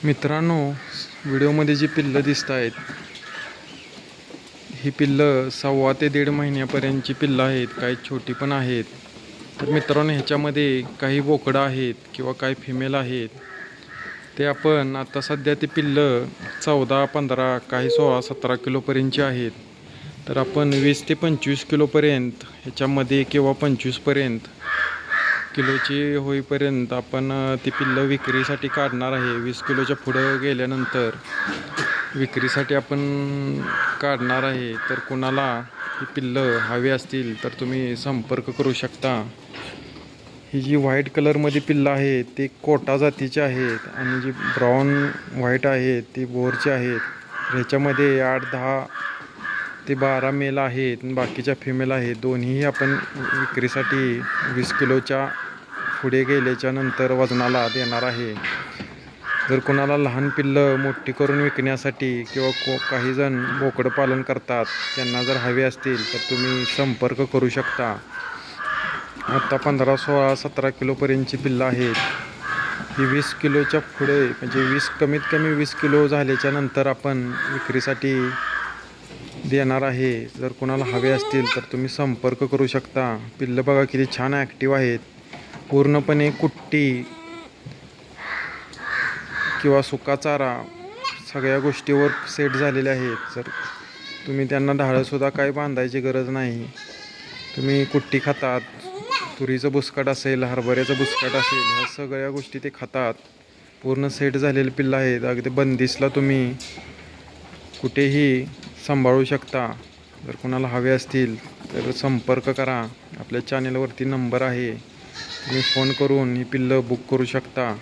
मित्रांनो, व्हिडिओमध्ये जी पिल्लं दिसत आहेत ही पिल्लं 1.25 ते 1.5 महिन्यापर्यंतची पिल्लं आहेत. काही छोटी पण आहेत. तर मित्रांनो, ह्याच्यामध्ये काही बोकडं आहेत किंवा काही फिमेल आहेत. ते आपण आता सध्या ते पिल्लं 14, 15, काही 16, 17 किलोपर्यंतची आहेत. तर आपण 20 ते 25 किलोपर्यंत ह्याच्यामध्ये किंवा 25पर्यंत किलोची होईपर्यंत आपण ती पिल्लं विक्रीसाठी काढणार आहे. 20 किलोच्या पुढं गेल्यानंतर विक्रीसाठी आपण काढणार आहे. तर कुणाला ही पिल्लं हवी असतील तर तुम्ही संपर्क करू शकता. ही जी व्हाईट कलरमध्ये पिल्लं आहेत ती कोटा जातीची आहेत आणि जी ब्राऊन व्हाईट आहेत ती बोरची आहेत. ह्याच्यामध्ये 8, 10 ते 12 मेल आहेत आणि बाकीच्या फिमेल आहेत. दोन्हीही आपण विक्रीसाठी 20 किलोच्या पुढे गेल्याच्या नंतर वजनाला देणार आहे. जर कोणाला लहान पिल्लं मोठी करून विकण्यासाठी किंवा काही जण बोकडं पालन करतात त्यांना जर हवे असतील तर तुम्ही संपर्क करू शकता. आता 15, 16, 17 किलोपर्यंतची पिल्लं आहेत. ही 20 किलोच्या पुढे म्हणजे कमीत कमी 20 किलो झाल्याच्या नंतर आपण विक्रीसाठी देणार आहे. जर कोणाला हवे असतील तर तुम्ही संपर्क करू शकता. पिल्लं बघा किती छान ॲक्टिव्ह आहेत. पूर्णपणे कुट्टी किंवा सुका चारा सगळ्या गोष्टीवर सेट झालेले आहेत. जर तुम्ही त्यांना ढाळंसुद्धा काही बांधायची गरज नाही. तुम्ही कुट्टी खातात, तुरीचं बुसकाट असेल, हरभऱ्याचं बुसकाट असेल, ह्या सगळ्या गोष्टी ते खातात. पूर्ण सेट झालेले पिल्लं आहेत. अगदी बंदिशला तुम्ही कुठेही सांभाळू शकता. जर कोणाला हवे असतील तर संपर्क करा. आपल्या चॅनेलवरती नंबर आहे, तुम्ही फोन करून ही पिल्लं बुक करू शकता.